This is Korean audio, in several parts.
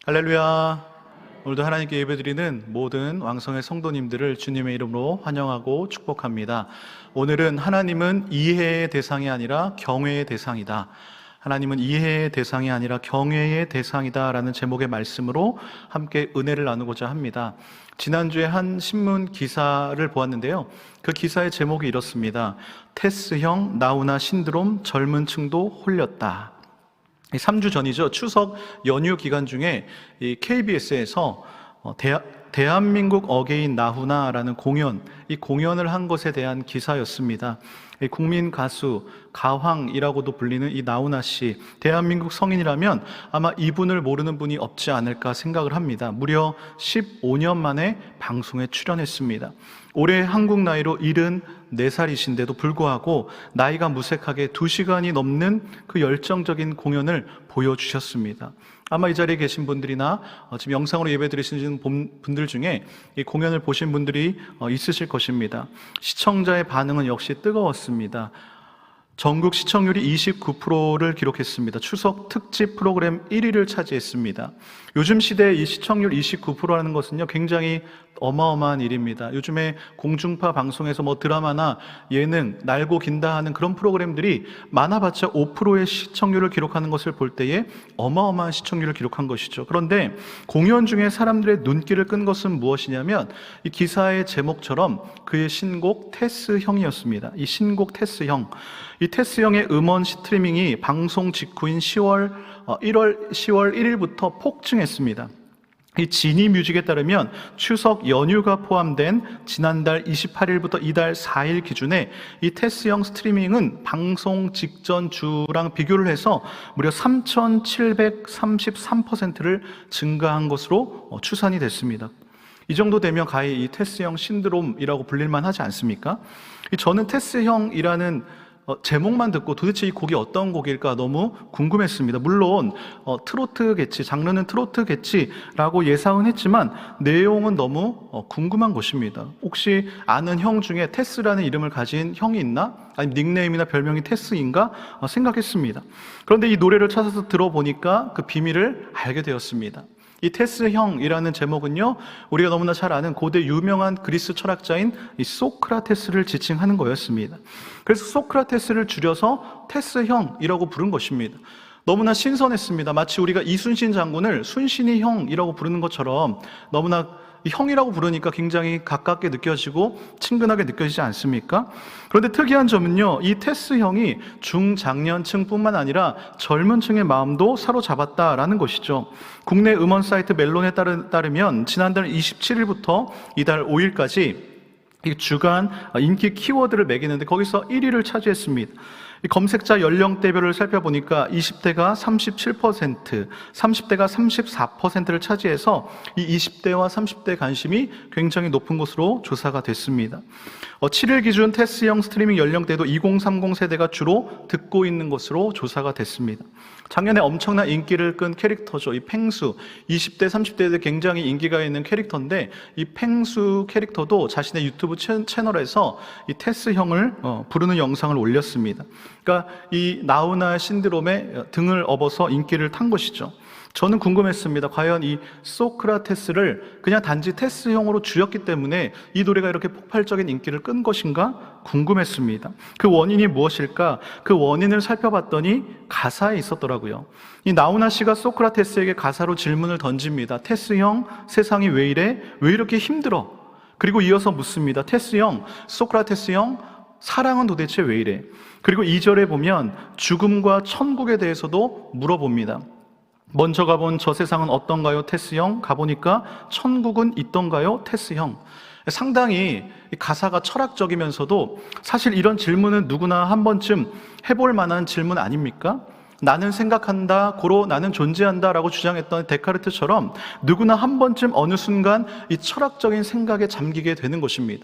할렐루야. 오늘도 하나님께 예배드리는 모든 왕성의 성도님들을 주님의 이름으로 환영하고 축복합니다. 오늘은 하나님은 이해의 대상이 아니라 경외의 대상이다. 하나님은 이해의 대상이 아니라 경외의 대상이다 라는 제목의 말씀으로 함께 은혜를 나누고자 합니다. 지난주에 한 신문 기사를 보았는데요, 그 기사의 제목이 이렇습니다. 테스형 나우나 신드롬 젊은 층도 홀렸다. 3주 전이죠. 추석 연휴 기간 중에 이 KBS에서 대한민국 어게인 나훈아라는 이 공연을 한 것에 대한 기사였습니다. 국민 가수 가황이라고도 불리는 이 나훈아 씨, 대한민국 성인이라면 아마 이분을 모르는 분이 없지 않을까 생각을 합니다. 무려 15년 만에 방송에 출연했습니다. 올해 한국 나이로 74살이신데도 불구하고 나이가 무색하게 2시간이 넘는 그 열정적인 공연을 보여주셨습니다. 아마 이 자리에 계신 분들이나 지금 영상으로 예배 드리시는 분들 중에 이 공연을 보신 분들이 있으실 것입니다. 시청자의 반응은 역시 뜨거웠습니다. 전국 시청률이 29%를 기록했습니다. 추석 특집 프로그램 1위를 차지했습니다. 요즘 시대에 이 시청률 29%라는 것은요, 굉장히 어마어마한 일입니다. 요즘에 공중파 방송에서 드라마나 예능, 날고 긴다 하는 그런 프로그램들이 많아봤자 5%의 시청률을 기록하는 것을 볼 때에 어마어마한 시청률을 기록한 것이죠. 그런데 공연 중에 사람들의 눈길을 끈 것은 무엇이냐면 이 기사의 제목처럼 그의 신곡 테스형이었습니다. 이 신곡 테스형, 이 테스형의 음원 스트리밍이 방송 직후인 10월 1일부터 폭증했습니다. 이 지니 뮤직에 따르면 추석 연휴가 포함된 지난달 28일부터 이달 4일 기준에 이 테스형 스트리밍은 방송 직전 주랑 비교를 해서 무려 3,733%를 증가한 것으로 추산이 됐습니다. 이 정도 되면 가히 이 테스형 신드롬이라고 불릴만 하지 않습니까? 저는 테스형이라는 제목만 듣고 도대체 이 곡이 어떤 곡일까 너무 궁금했습니다. 물론 트로트겠지, 장르는 트로트겠지라고 예상은 했지만 내용은 너무 궁금한 것입니다. 혹시 아는 형 중에 테스라는 이름을 가진 형이 있나? 아니면 닉네임이나 별명이 테스인가? 생각했습니다. 그런데 이 노래를 찾아서 들어보니까 그 비밀을 알게 되었습니다. 이 테스형이라는 제목은요, 우리가 너무나 잘 아는 고대 유명한 그리스 철학자인 이 소크라테스를 지칭하는 거였습니다. 그래서 소크라테스를 줄여서 테스형이라고 부른 것입니다. 너무나 신선했습니다. 마치 우리가 이순신 장군을 순신이 형이라고 부르는 것처럼 너무나 형이라고 부르니까 굉장히 가깝게 느껴지고 친근하게 느껴지지 않습니까? 그런데 특이한 점은요, 이 테스 형이 중장년층뿐만 아니라 젊은 층의 마음도 사로잡았다라는 것이죠. 국내 음원 사이트 멜론에 따르면 지난달 27일부터 이달 5일까지 이 주간 인기 키워드를 매기는데 거기서 1위를 차지했습니다. 이 검색자 연령대별을 살펴보니까 20대가 37%, 30대가 34%를 차지해서 이 20대와 30대 관심이 굉장히 높은 것으로 조사가 됐습니다. 7일 기준 테스형 스트리밍 연령대도 2030 세대가 주로 듣고 있는 것으로 조사가 됐습니다. 작년에 엄청난 인기를 끈 캐릭터죠. 이 펭수, 20대, 30대에 굉장히 인기가 있는 캐릭터인데 이 펭수 캐릭터도 자신의 유튜브 채널에서 이 테스형을 부르는 영상을 올렸습니다. 그러니까 이 나훈아 신드롬에 등을 업어서 인기를 탄 것이죠. 저는 궁금했습니다. 과연 이 소크라테스를 그냥 단지 테스형으로 줄였기 때문에 이 노래가 이렇게 폭발적인 인기를 끈 것인가 궁금했습니다. 그 원인이 무엇일까? 그 원인을 살펴봤더니 가사에 있었더라고요. 이 나훈아 씨가 소크라테스에게 가사로 질문을 던집니다. 테스형, 세상이 왜 이래? 왜 이렇게 힘들어? 그리고 이어서 묻습니다. 테스형, 소크라테스 형, 사랑은 도대체 왜 이래? 그리고 2절에 보면 죽음과 천국에 대해서도 물어봅니다. 먼저 가본 저 세상은 어떤가요, 테스 형? 가보니까 천국은 있던가요, 테스 형? 상당히 가사가 철학적이면서도 사실 이런 질문은 누구나 한 번쯤 해볼 만한 질문 아닙니까? 나는 생각한다, 고로 나는 존재한다 라고 주장했던 데카르트처럼 누구나 한 번쯤 어느 순간 이 철학적인 생각에 잠기게 되는 것입니다.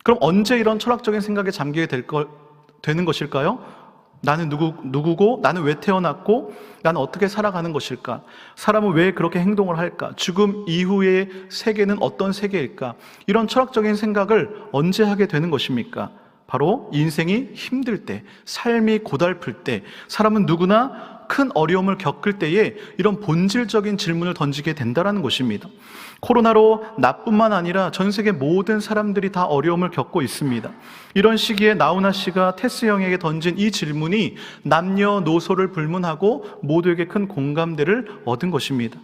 그럼 언제 이런 철학적인 생각에 잠기게 되는 것일까요? 나는 누구고, 나는 왜 태어났고, 나는 어떻게 살아가는 것일까? 사람은 왜 그렇게 행동을 할까? 죽음 이후의 세계는 어떤 세계일까? 이런 철학적인 생각을 언제 하게 되는 것입니까? 바로 인생이 힘들 때, 삶이 고달플 때, 사람은 누구나 큰 어려움을 겪을 때에 이런 본질적인 질문을 던지게 된다는 것입니다. 코로나로 나뿐만 아니라 전 세계 모든 사람들이 다 어려움을 겪고 있습니다. 이런 시기에 나훈아 씨가 테스 형에게 던진 이 질문이 남녀노소를 불문하고 모두에게 큰 공감대를 얻은 것입니다.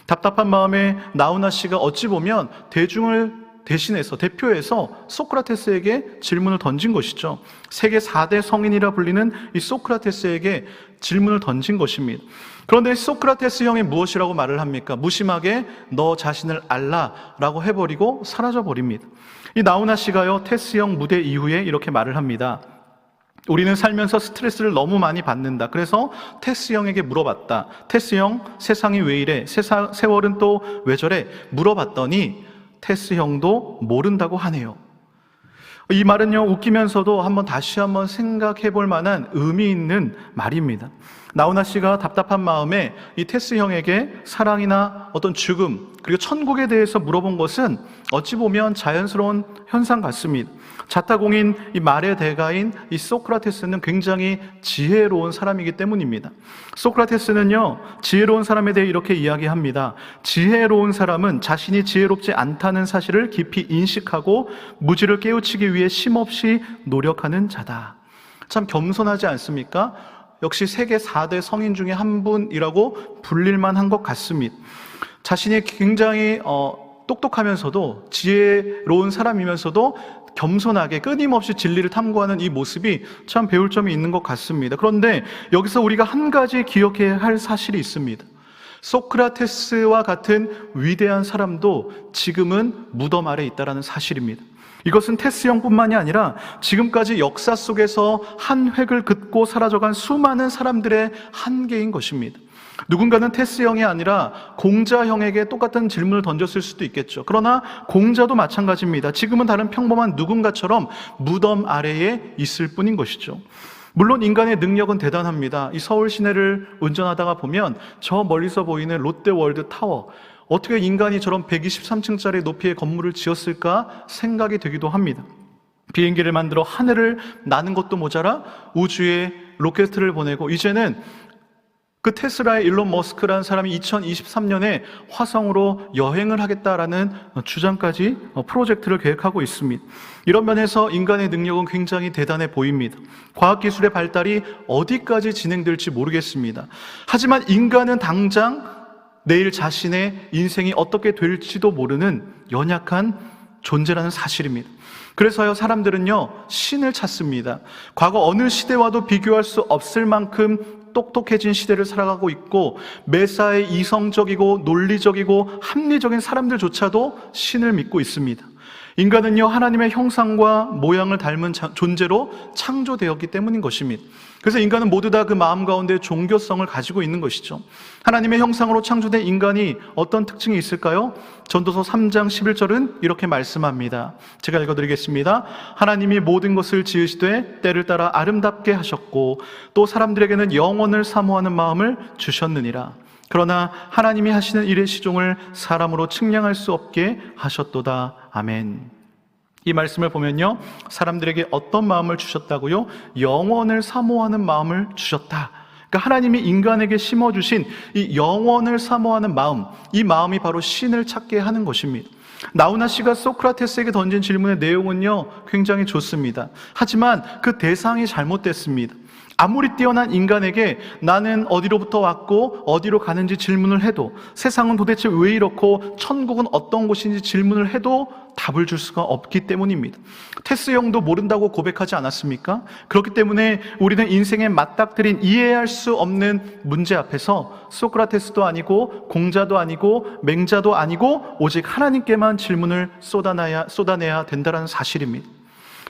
답답한 마음에 나훈아 씨가 어찌 보면 대중을 대표해서 소크라테스에게 질문을 던진 것이죠. 세계 4대 성인이라 불리는 이 소크라테스에게 질문을 던진 것입니다. 그런데 소크라테스 형이 무엇이라고 말을 합니까? 무심하게 너 자신을 알라라고 해버리고 사라져버립니다. 이 나훈아 씨가요, 테스 형 무대 이후에 이렇게 말을 합니다. 우리는 살면서 스트레스를 너무 많이 받는다. 그래서 테스 형에게 물어봤다. 테스 형, 세상이 왜 이래? 세월은 또 왜 저래? 물어봤더니 테스 형도 모른다고 하네요. 이 말은요, 웃기면서도 다시 한번 생각해 볼 만한 의미 있는 말입니다. 나훈아 씨가 답답한 마음에 이 테스 형에게 사랑이나 어떤 죽음, 그리고 천국에 대해서 물어본 것은 어찌 보면 자연스러운 현상 같습니다. 자타공인 이 말의 대가인 이 소크라테스는 굉장히 지혜로운 사람이기 때문입니다. 소크라테스는요, 지혜로운 사람에 대해 이렇게 이야기합니다. 지혜로운 사람은 자신이 지혜롭지 않다는 사실을 깊이 인식하고 무지를 깨우치기 위해 쉼없이 노력하는 자다. 참 겸손하지 않습니까? 역시 세계 4대 성인 중에 한 분이라고 불릴만 한 것 같습니다. 자신이 굉장히 똑똑하면서도 지혜로운 사람이면서도 겸손하게 끊임없이 진리를 탐구하는 이 모습이 참 배울 점이 있는 것 같습니다. 그런데 여기서 우리가 한 가지 기억해야 할 사실이 있습니다. 소크라테스와 같은 위대한 사람도 지금은 무덤 아래 있다는 사실입니다. 이것은 테스 형뿐만이 아니라 지금까지 역사 속에서 한 획을 긋고 사라져간 수많은 사람들의 한계인 것입니다. 누군가는 테스 형이 아니라 공자 형에게 똑같은 질문을 던졌을 수도 있겠죠. 그러나 공자도 마찬가지입니다. 지금은 다른 평범한 누군가처럼 무덤 아래에 있을 뿐인 것이죠. 물론 인간의 능력은 대단합니다. 이 서울 시내를 운전하다가 보면 저 멀리서 보이는 롯데월드 타워, 어떻게 인간이 저런 123층짜리 높이의 건물을 지었을까 생각이 되기도 합니다. 비행기를 만들어 하늘을 나는 것도 모자라 우주에 로켓을 보내고, 이제는 그 테슬라의 일론 머스크라는 사람이 2023년에 화성으로 여행을 하겠다라는 주장까지 프로젝트를 계획하고 있습니다. 이런 면에서 인간의 능력은 굉장히 대단해 보입니다. 과학기술의 발달이 어디까지 진행될지 모르겠습니다. 하지만 인간은 당장 내일 자신의 인생이 어떻게 될지도 모르는 연약한 존재라는 사실입니다. 그래서요, 사람들은요, 신을 찾습니다. 과거 어느 시대와도 비교할 수 없을 만큼 똑똑해진 시대를 살아가고 있고, 매사에 이성적이고 논리적이고 합리적인 사람들조차도 신을 믿고 있습니다. 인간은요, 하나님의 형상과 모양을 닮은 존재로 창조되었기 때문인 것입니다. 그래서 인간은 모두 다 그 마음 가운데 종교성을 가지고 있는 것이죠. 하나님의 형상으로 창조된 인간이 어떤 특징이 있을까요? 전도서 3장 11절은 이렇게 말씀합니다. 제가 읽어드리겠습니다. 하나님이 모든 것을 지으시되 때를 따라 아름답게 하셨고 또 사람들에게는 영원을 사모하는 마음을 주셨느니라. 그러나 하나님이 하시는 일의 시종을 사람으로 측량할 수 없게 하셨도다. 아멘. 이 말씀을 보면요, 사람들에게 어떤 마음을 주셨다고요? 영원을 사모하는 마음을 주셨다. 그러니까 하나님이 인간에게 심어주신 이 영원을 사모하는 마음, 이 마음이 바로 신을 찾게 하는 것입니다. 나훈아 씨가 소크라테스에게 던진 질문의 내용은요, 굉장히 좋습니다. 하지만 그 대상이 잘못됐습니다. 아무리 뛰어난 인간에게 나는 어디로부터 왔고 어디로 가는지 질문을 해도, 세상은 도대체 왜 이렇고 천국은 어떤 곳인지 질문을 해도 답을 줄 수가 없기 때문입니다. 테스 형도 모른다고 고백하지 않았습니까? 그렇기 때문에 우리는 인생에 맞닥뜨린 이해할 수 없는 문제 앞에서 소크라테스도 아니고 공자도 아니고 맹자도 아니고 오직 하나님께만 질문을 쏟아내야 된다는 사실입니다.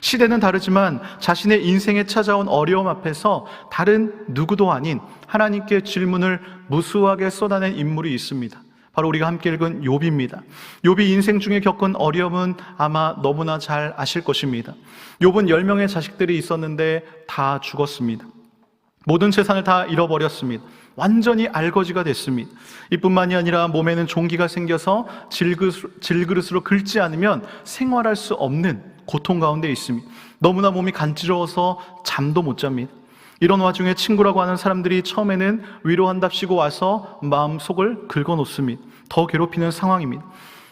시대는 다르지만 자신의 인생에 찾아온 어려움 앞에서 다른 누구도 아닌 하나님께 질문을 무수하게 쏟아낸 인물이 있습니다. 바로 우리가 함께 읽은 욥입니다. 욥이 인생 중에 겪은 어려움은 아마 너무나 잘 아실 것입니다. 욥은 10명의 자식들이 있었는데 다 죽었습니다. 모든 재산을 다 잃어버렸습니다. 완전히 알거지가 됐습니다. 이뿐만이 아니라 몸에는 종기가 생겨서 질그릇으로 긁지 않으면 생활할 수 없는 고통 가운데 있습니다. 너무나 몸이 간지러워서 잠도 못 잡니다. 이런 와중에 친구라고 하는 사람들이 처음에는 위로한답시고 와서 마음속을 긁어놓습니다. 더 괴롭히는 상황입니다.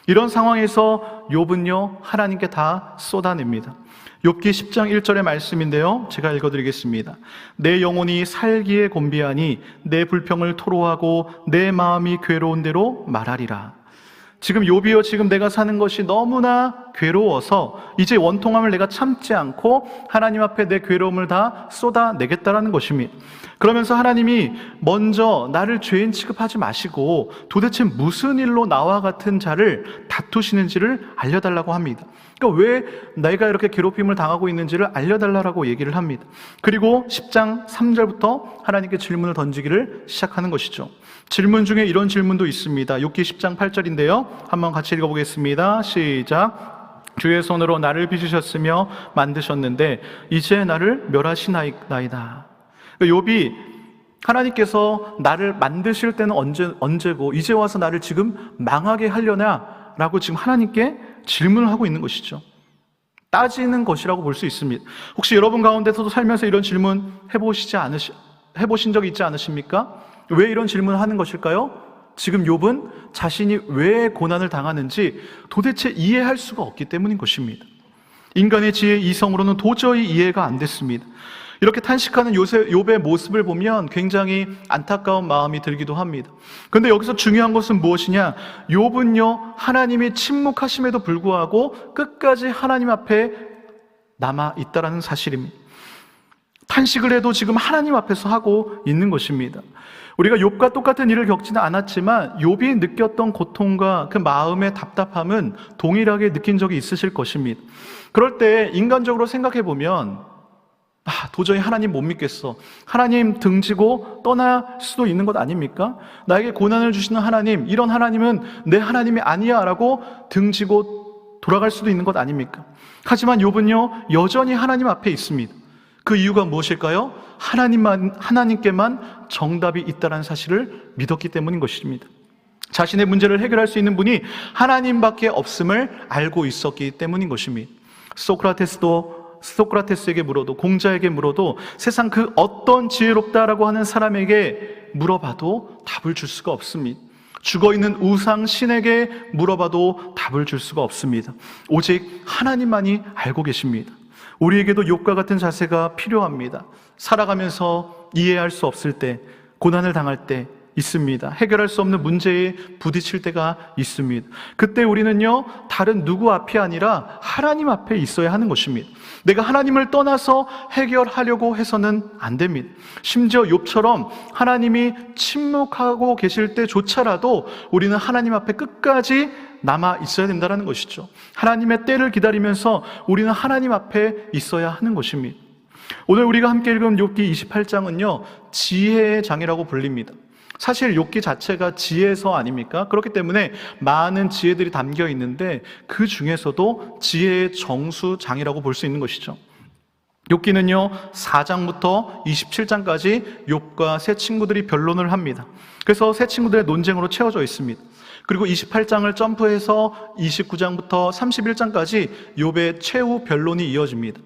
이런 상황에서 욥은요 하나님께 다 쏟아냅니다. 욥기 10장 1절의 말씀인데요, 제가 읽어드리겠습니다. 내 영혼이 살기에 곤비하니 내 불평을 토로하고 내 마음이 괴로운 대로 말하리라. 지금 욥이요, 지금 내가 사는 것이 너무나 괴로워서 이제 원통함을 내가 참지 않고 하나님 앞에 내 괴로움을 다 쏟아내겠다라는 것입니다. 그러면서 하나님이 먼저 나를 죄인 취급하지 마시고 도대체 무슨 일로 나와 같은 자를 다투시는지를 알려달라고 합니다. 그러니까 왜 내가 이렇게 괴롭힘을 당하고 있는지를 알려달라고 얘기를 합니다. 그리고 10장 3절부터 하나님께 질문을 던지기를 시작하는 것이죠. 질문 중에 이런 질문도 있습니다. 욥기 10장 8절인데요. 한번 같이 읽어보겠습니다. 시작. 주의 손으로 나를 빚으셨으며 만드셨는데 이제 나를 멸하시나이다. 욥이 하나님께서 나를 만드실 때는 언제고 이제 와서 나를 지금 망하게 하려나? 라고 지금 하나님께 질문을 하고 있는 것이죠. 따지는 것이라고 볼 수 있습니다. 혹시 여러분 가운데서도 살면서 이런 질문 해보신 적 있지 않으십니까? 왜 이런 질문을 하는 것일까요? 지금 욥은 자신이 왜 고난을 당하는지 도대체 이해할 수가 없기 때문인 것입니다. 인간의 지혜 이성으로는 도저히 이해가 안 됐습니다. 이렇게 탄식하는 욥의 모습을 보면 굉장히 안타까운 마음이 들기도 합니다. 그런데 여기서 중요한 것은 무엇이냐? 욥은요 하나님이 침묵하심에도 불구하고 끝까지 하나님 앞에 남아 있다라는 사실입니다. 탄식을 해도 지금 하나님 앞에서 하고 있는 것입니다. 우리가 욥과 똑같은 일을 겪지는 않았지만 욥이 느꼈던 고통과 그 마음의 답답함은 동일하게 느낀 적이 있으실 것입니다. 그럴 때 인간적으로 생각해 보면 도저히 하나님 못 믿겠어. 하나님 등지고 떠날 수도 있는 것 아닙니까? 나에게 고난을 주시는 하나님, 이런 하나님은 내 하나님이 아니야 라고 등지고 돌아갈 수도 있는 것 아닙니까? 하지만 욥은요 여전히 하나님 앞에 있습니다. 그 이유가 무엇일까요? 하나님께만 정답이 있다는 사실을 믿었기 때문인 것입니다. 자신의 문제를 해결할 수 있는 분이 하나님밖에 없음을 알고 있었기 때문인 것입니다. 소크라테스에게 물어도, 공자에게 물어도, 세상 그 어떤 지혜롭다라고 하는 사람에게 물어봐도 답을 줄 수가 없습니다. 죽어있는 우상 신에게 물어봐도 답을 줄 수가 없습니다. 오직 하나님만이 알고 계십니다. 우리에게도 욥과 같은 자세가 필요합니다. 살아가면서 이해할 수 없을 때, 고난을 당할 때 있습니다. 해결할 수 없는 문제에 부딪힐 때가 있습니다. 그때 우리는요 다른 누구 앞이 아니라 하나님 앞에 있어야 하는 것입니다. 내가 하나님을 떠나서 해결하려고 해서는 안 됩니다. 심지어 욥처럼 하나님이 침묵하고 계실 때조차라도 우리는 하나님 앞에 끝까지 남아 있어야 된다는 것이죠. 하나님의 때를 기다리면서 우리는 하나님 앞에 있어야 하는 것입니다. 오늘 우리가 함께 읽은 욥기 28장은요 지혜의 장이라고 불립니다. 사실 욥기 자체가 지혜서 아닙니까? 그렇기 때문에 많은 지혜들이 담겨 있는데 그 중에서도 지혜의 정수장이라고 볼 수 있는 것이죠. 욥기는요 4장부터 27장까지 욥과 세 친구들이 변론을 합니다. 그래서 세 친구들의 논쟁으로 채워져 있습니다. 그리고 28장을 점프해서 29장부터 31장까지 욥의 최후 변론이 이어집니다.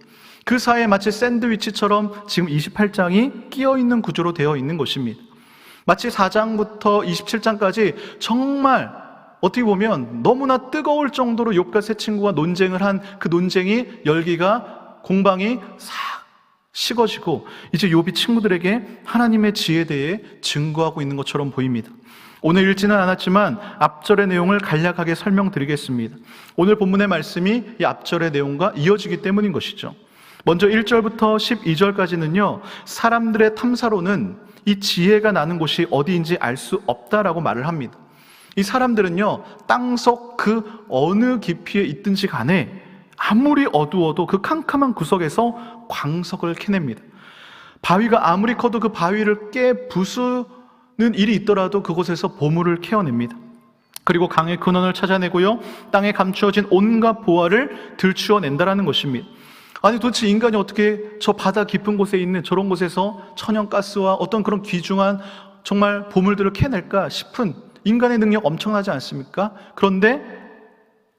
그 사이에 마치 샌드위치처럼 지금 28장이 끼어있는 구조로 되어 있는 것입니다. 마치 4장부터 27장까지 정말 어떻게 보면 너무나 뜨거울 정도로 욥과 세 친구가 논쟁을 한 그 논쟁이 열기가 공방이 싹 식어지고 이제 욥이 친구들에게 하나님의 지혜에 대해 증거하고 있는 것처럼 보입니다. 오늘 읽지는 않았지만 앞절의 내용을 간략하게 설명드리겠습니다. 오늘 본문의 말씀이 이 앞절의 내용과 이어지기 때문인 것이죠. 먼저 1절부터 12절까지는요 사람들의 탐사로는 이 지혜가 나는 곳이 어디인지 알 수 없다라고 말을 합니다. 이 사람들은요 땅속 그 어느 깊이에 있든지 간에 아무리 어두워도 그 캄캄한 구석에서 광석을 캐냅니다. 바위가 아무리 커도 그 바위를 깨 부수는 일이 있더라도 그곳에서 보물을 캐어냅니다. 그리고 강의 근원을 찾아내고요 땅에 감추어진 온갖 보화를 들추어낸다라는 것입니다. 아니 도대체 인간이 어떻게 저 바다 깊은 곳에 있는 저런 곳에서 천연가스와 어떤 그런 귀중한 정말 보물들을 캐낼까 싶은 인간의 능력 엄청나지 않습니까? 그런데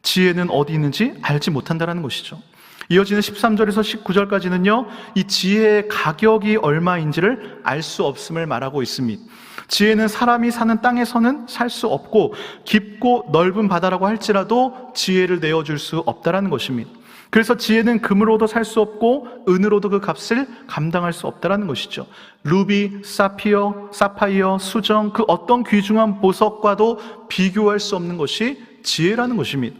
지혜는 어디 있는지 알지 못한다는 것이죠. 이어지는 13절에서 19절까지는요, 이 지혜의 가격이 얼마인지를 알 수 없음을 말하고 있습니다. 지혜는 사람이 사는 땅에서는 살 수 없고 깊고 넓은 바다라고 할지라도 지혜를 내어줄 수 없다라는 것입니다. 그래서 지혜는 금으로도 살 수 없고 은으로도 그 값을 감당할 수 없다라는 것이죠. 루비, 사파이어, 수정, 그 어떤 귀중한 보석과도 비교할 수 없는 것이 지혜라는 것입니다.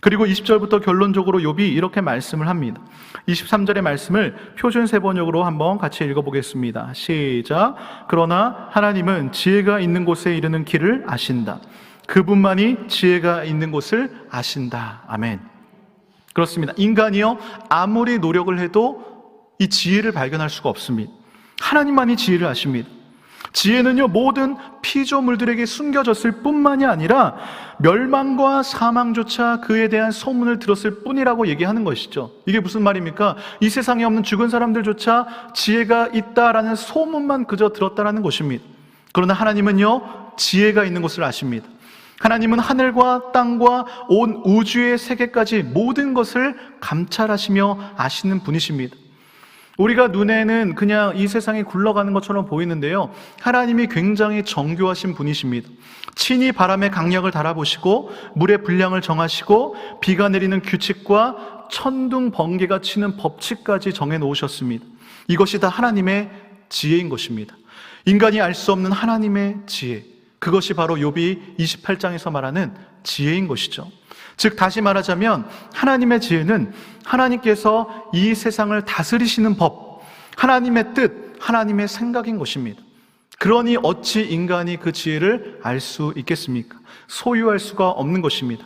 그리고 20절부터 결론적으로 욥이 이렇게 말씀을 합니다. 23절의 말씀을 표준세 번역으로 한번 같이 읽어보겠습니다. 시작. 그러나 하나님은 지혜가 있는 곳에 이르는 길을 아신다. 그분만이 지혜가 있는 곳을 아신다. 아멘. 그렇습니다. 인간이요, 아무리 노력을 해도 이 지혜를 발견할 수가 없습니다. 하나님만이 지혜를 아십니다. 지혜는요, 모든 피조물들에게 숨겨졌을 뿐만이 아니라 멸망과 사망조차 그에 대한 소문을 들었을 뿐이라고 얘기하는 것이죠. 이게 무슨 말입니까? 이 세상에 없는 죽은 사람들조차 지혜가 있다라는 소문만 그저 들었다라는 것입니다. 그러나 하나님은요, 지혜가 있는 곳을 아십니다. 하나님은 하늘과 땅과 온 우주의 세계까지 모든 것을 감찰하시며 아시는 분이십니다. 우리가 눈에는 그냥 이 세상이 굴러가는 것처럼 보이는데요, 하나님이 굉장히 정교하신 분이십니다. 친히 바람의 강력을 달아보시고 물의 분량을 정하시고 비가 내리는 규칙과 천둥 번개가 치는 법칙까지 정해놓으셨습니다. 이것이 다 하나님의 지혜인 것입니다. 인간이 알 수 없는 하나님의 지혜, 그것이 바로 욥이 28장에서 말하는 지혜인 것이죠. 즉 다시 말하자면 하나님의 지혜는 하나님께서 이 세상을 다스리시는 법, 하나님의 뜻, 하나님의 생각인 것입니다. 그러니 어찌 인간이 그 지혜를 알 수 있겠습니까? 소유할 수가 없는 것입니다.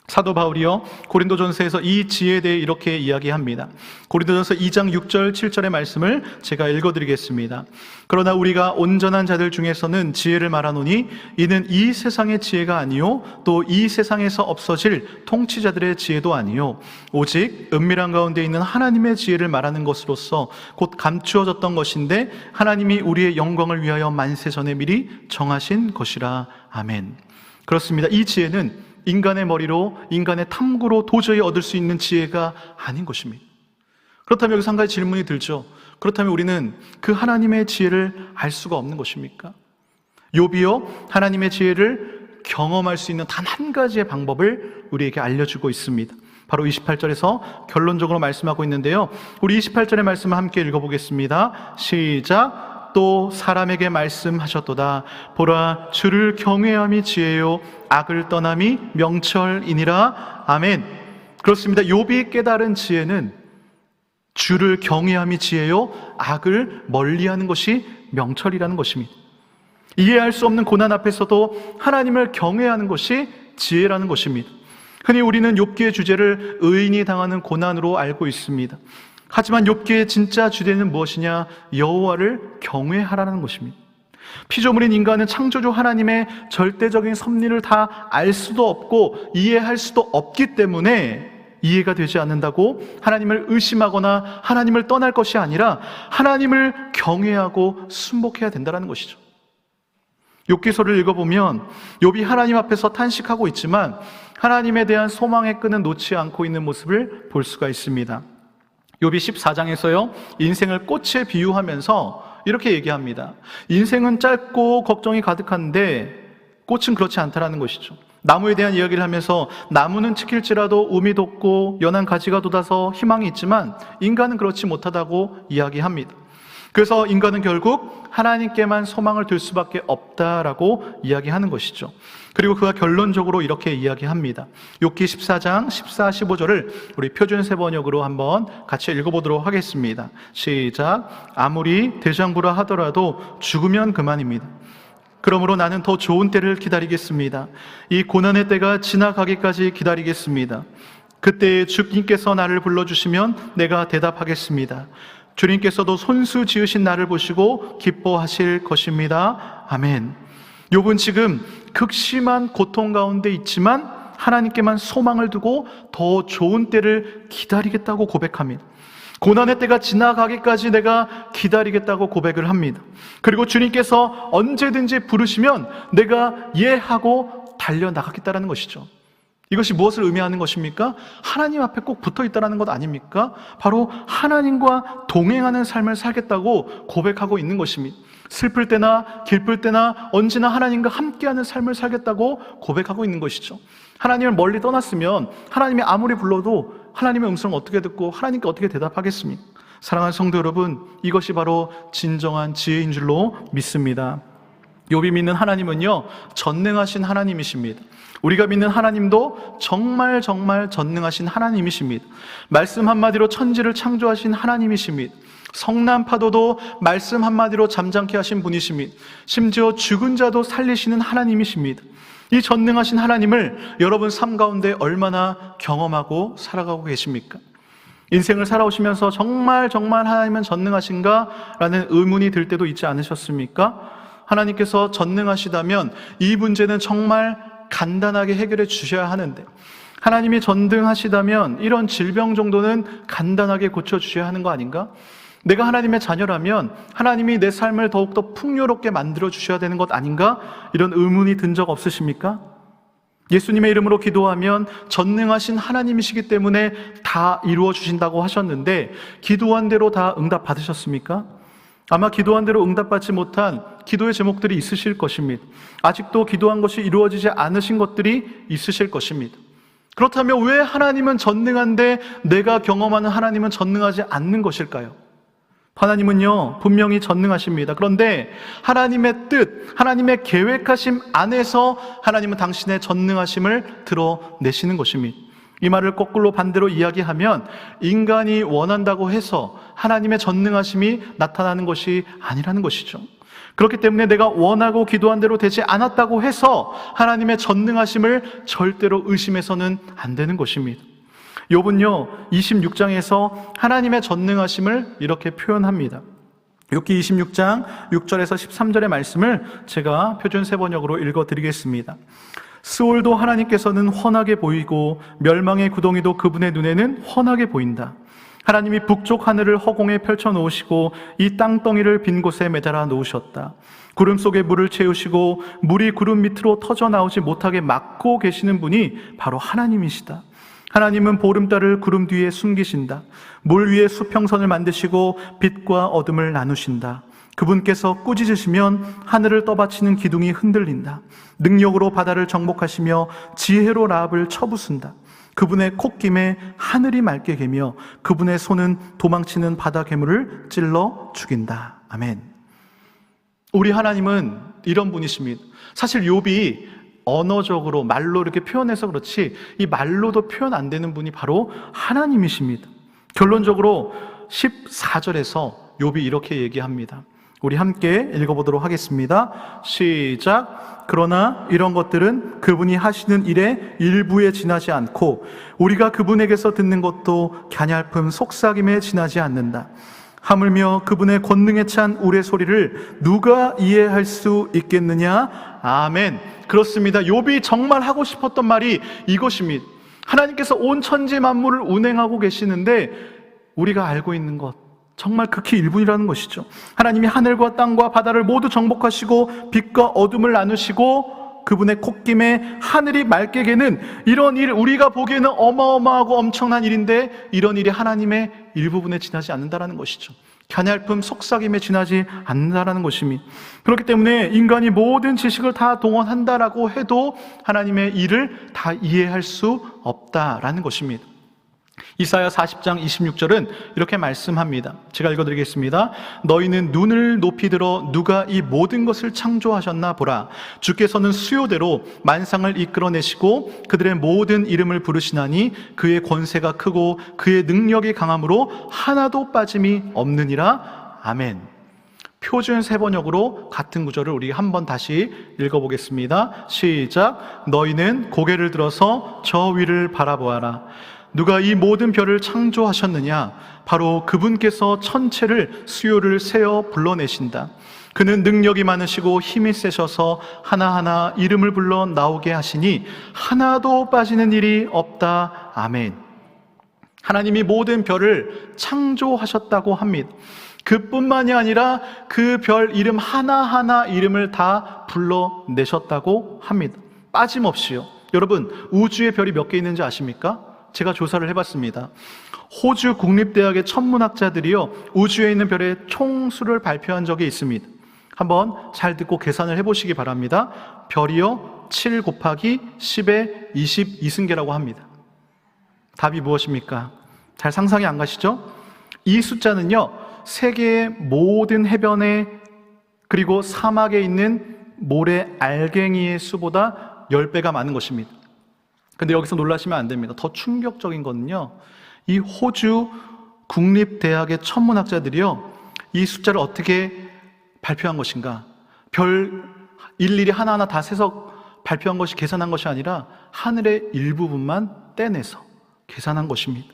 사도 바울이요, 고린도전서에서 이 지혜에 대해 이렇게 이야기합니다. 고린도전서 2장 6절 7절의 말씀을 제가 읽어드리겠습니다. 그러나 우리가 온전한 자들 중에서는 지혜를 말하노니 이는 이 세상의 지혜가 아니요 또 이 세상에서 없어질 통치자들의 지혜도 아니요 오직 은밀한 가운데 있는 하나님의 지혜를 말하는 것으로서 곧 감추어졌던 것인데 하나님이 우리의 영광을 위하여 만세 전에 미리 정하신 것이라. 아멘. 그렇습니다. 이 지혜는 인간의 머리로, 인간의 탐구로 도저히 얻을 수 있는 지혜가 아닌 것입니다. 그렇다면 여기서 한 가지 질문이 들죠. 그렇다면 우리는 그 하나님의 지혜를 알 수가 없는 것입니까? 욥이요, 하나님의 지혜를 경험할 수 있는 단 한 가지의 방법을 우리에게 알려주고 있습니다. 바로 28절에서 결론적으로 말씀하고 있는데요, 우리 28절의 말씀을 함께 읽어보겠습니다. 시작. 또 사람에게 말씀하셨도다. 보라, 주를 경외함이 지혜요 악을 떠남이 명철이니라. 아멘. 그렇습니다. 욥이 깨달은 지혜는 주를 경외함이 지혜요 악을 멀리하는 것이 명철이라는 것입니다. 이해할 수 없는 고난 앞에서도 하나님을 경외하는 것이 지혜라는 것입니다. 흔히 우리는 욥기의 주제를 의인이 당하는 고난으로 알고 있습니다. 하지만 욥기의 진짜 주제는 무엇이냐? 여호와를 경외하라는 것입니다. 피조물인 인간은 창조주 하나님의 절대적인 섭리를 다 알 수도 없고 이해할 수도 없기 때문에 이해가 되지 않는다고 하나님을 의심하거나 하나님을 떠날 것이 아니라 하나님을 경외하고 순복해야 된다는 것이죠. 욥기서를 읽어보면 욥이 하나님 앞에서 탄식하고 있지만 하나님에 대한 소망의 끈은 놓지 않고 있는 모습을 볼 수가 있습니다. 욥이 14장에서요, 인생을 꽃에 비유하면서 이렇게 얘기합니다. 인생은 짧고 걱정이 가득한데 꽃은 그렇지 않다라는 것이죠. 나무에 대한 이야기를 하면서 나무는 지킬지라도 움이 돋고 연한 가지가 돋아서 희망이 있지만 인간은 그렇지 못하다고 이야기합니다. 그래서 인간은 결국 하나님께만 소망을 둘 수밖에 없다라고 이야기하는 것이죠. 그리고 그가 결론적으로 이렇게 이야기합니다. 욥기 14장 14, 15절을 우리 표준세 번역으로 한번 같이 읽어보도록 하겠습니다. 시작. 아무리 대장부라 하더라도 죽으면 그만입니다. 그러므로 나는 더 좋은 때를 기다리겠습니다. 이 고난의 때가 지나가기까지 기다리겠습니다. 그때에 주님께서 나를 불러주시면 내가 대답하겠습니다. 주님께서도 손수 지으신 나를 보시고 기뻐하실 것입니다. 아멘. 욥은 지금 극심한 고통 가운데 있지만 하나님께만 소망을 두고 더 좋은 때를 기다리겠다고 고백합니다. 고난의 때가 지나가기까지 내가 기다리겠다고 고백을 합니다. 그리고 주님께서 언제든지 부르시면 내가 예 하고 달려나가겠다는 것이죠. 이것이 무엇을 의미하는 것입니까? 하나님 앞에 꼭 붙어 있다는 것 아닙니까? 바로 하나님과 동행하는 삶을 살겠다고 고백하고 있는 것입니다. 슬플 때나 기쁠 때나 언제나 하나님과 함께하는 삶을 살겠다고 고백하고 있는 것이죠. 하나님을 멀리 떠났으면 하나님이 아무리 불러도 하나님의 음성을 어떻게 듣고 하나님께 어떻게 대답하겠습니까? 사랑하는 성도 여러분, 이것이 바로 진정한 지혜인 줄로 믿습니다. 욥이 믿는 하나님은요, 전능하신 하나님이십니다. 우리가 믿는 하나님도 정말 전능하신 하나님이십니다. 말씀 한마디로 천지를 창조하신 하나님이십니다. 성난 파도도 말씀 한마디로 잠잠케 하신 분이십니다. 심지어 죽은 자도 살리시는 하나님이십니다. 이 전능하신 하나님을 여러분 삶 가운데 얼마나 경험하고 살아가고 계십니까? 인생을 살아오시면서 정말 하나님은 전능하신가? 라는 의문이 들 때도 있지 않으셨습니까? 하나님께서 전능하시다면 이 문제는 정말 간단하게 해결해 주셔야 하는데, 하나님이 전능하시다면 이런 질병 정도는 간단하게 고쳐주셔야 하는 거 아닌가? 내가 하나님의 자녀라면 하나님이 내 삶을 더욱더 풍요롭게 만들어 주셔야 되는 것 아닌가? 이런 의문이 든 적 없으십니까? 예수님의 이름으로 기도하면 전능하신 하나님이시기 때문에 다 이루어 주신다고 하셨는데, 기도한 대로 다 응답 받으셨습니까? 아마 기도한 대로 응답받지 못한 기도의 제목들이 있으실 것입니다. 아직도 기도한 것이 이루어지지 않으신 것들이 있으실 것입니다. 그렇다면 왜 하나님은 전능한데 내가 경험하는 하나님은 전능하지 않는 것일까요? 하나님은요, 분명히 전능하십니다. 그런데 하나님의 뜻, 하나님의 계획하심 안에서 하나님은 당신의 전능하심을 드러내시는 것입니다. 이 말을 거꾸로 반대로 이야기하면 인간이 원한다고 해서 하나님의 전능하심이 나타나는 것이 아니라는 것이죠. 그렇기 때문에 내가 원하고 기도한 대로 되지 않았다고 해서 하나님의 전능하심을 절대로 의심해서는 안 되는 것입니다. 욥은요 26장에서 하나님의 전능하심을 이렇게 표현합니다. 욥기 26장 6절에서 13절의 말씀을 제가 표준 세번역으로 읽어드리겠습니다. 스올도 하나님께서는 훤하게 보이고 멸망의 구덩이도 그분의 눈에는 훤하게 보인다. 하나님이 북쪽 하늘을 허공에 펼쳐 놓으시고 이 땅덩이를 빈 곳에 매달아 놓으셨다. 구름 속에 물을 채우시고 물이 구름 밑으로 터져 나오지 못하게 막고 계시는 분이 바로 하나님이시다. 하나님은 보름달을 구름 뒤에 숨기신다. 물 위에 수평선을 만드시고 빛과 어둠을 나누신다. 그분께서 꾸짖으시면 하늘을 떠받치는 기둥이 흔들린다. 능력으로 바다를 정복하시며 지혜로 라합을 쳐부순다. 그분의 콧김에 하늘이 맑게 개며 그분의 손은 도망치는 바다 괴물을 찔러 죽인다. 아멘. 우리 하나님은 이런 분이십니다. 사실 욥이 언어적으로 말로 이렇게 표현해서 그렇지 이 말로도 표현 안 되는 분이 바로 하나님이십니다. 결론적으로 14절에서 욥이 이렇게 얘기합니다. 우리 함께 읽어보도록 하겠습니다. 시작. 그러나 이런 것들은 그분이 하시는 일의 일부에 지나지 않고 우리가 그분에게서 듣는 것도 갸냘품 속삭임에 지나지 않는다. 하물며 그분의 권능에 찬 우레소리를 누가 이해할 수 있겠느냐? 아멘. 그렇습니다. 욥이 정말 하고 싶었던 말이 이것입니다. 하나님께서 온 천지 만물을 운행하고 계시는데 우리가 알고 있는 것 정말 극히 일부이라는 것이죠. 하나님이 하늘과 땅과 바다를 모두 정복하시고 빛과 어둠을 나누시고 그분의 콧김에 하늘이 맑게 개는 이런 일, 우리가 보기에는 어마어마하고 엄청난 일인데 이런 일이 하나님의 일부분에 지나지 않는다라는 것이죠. 갸냘품 속삭임에 지나지 않는다라는 것입니다. 그렇기 때문에 인간이 모든 지식을 다 동원한다라고 해도 하나님의 일을 다 이해할 수 없다라는 것입니다. 이사야 40장 26절은 이렇게 말씀합니다. 제가 읽어드리겠습니다. 너희는 눈을 높이 들어 누가 이 모든 것을 창조하셨나 보라. 주께서는 수요대로 만상을 이끌어내시고 그들의 모든 이름을 부르시나니 그의 권세가 크고 그의 능력이 강함으로 하나도 빠짐이 없느니라. 아멘. 표준 세번역으로 같은 구절을 우리 한번 다시 읽어보겠습니다. 시작. 너희는 고개를 들어서 저 위를 바라보아라. 누가 이 모든 별을 창조하셨느냐? 바로 그분께서 천체를 수요를 세어 불러내신다. 그는 능력이 많으시고 힘이 세셔서 하나하나 이름을 불러 나오게 하시니 하나도 빠지는 일이 없다. 아멘. 하나님이 모든 별을 창조하셨다고 합니다. 그뿐만이 아니라 그 별 이름 하나하나 이름을 다 불러내셨다고 합니다. 빠짐없이요. 여러분, 우주에 별이 몇 개 있는지 아십니까? 제가 조사를 해봤습니다. 호주 국립대학의 천문학자들이요, 우주에 있는 별의 총수를 발표한 적이 있습니다. 한번 잘 듣고 계산을 해보시기 바랍니다. 별이요 7 곱하기 10의 22승계라고 합니다. 답이 무엇입니까? 잘 상상이 안 가시죠? 이 숫자는요, 세계의 모든 해변에 그리고 사막에 있는 모래 알갱이의 수보다 10배가 많은 것입니다. 근데 여기서 놀라시면 안 됩니다. 더 충격적인 거는요, 이 호주 국립대학의 천문학자들이요, 이 숫자를 어떻게 발표한 것인가? 별 일일이 하나하나 다 세서 발표한 것이, 계산한 것이 아니라 하늘의 일부분만 떼내서 계산한 것입니다.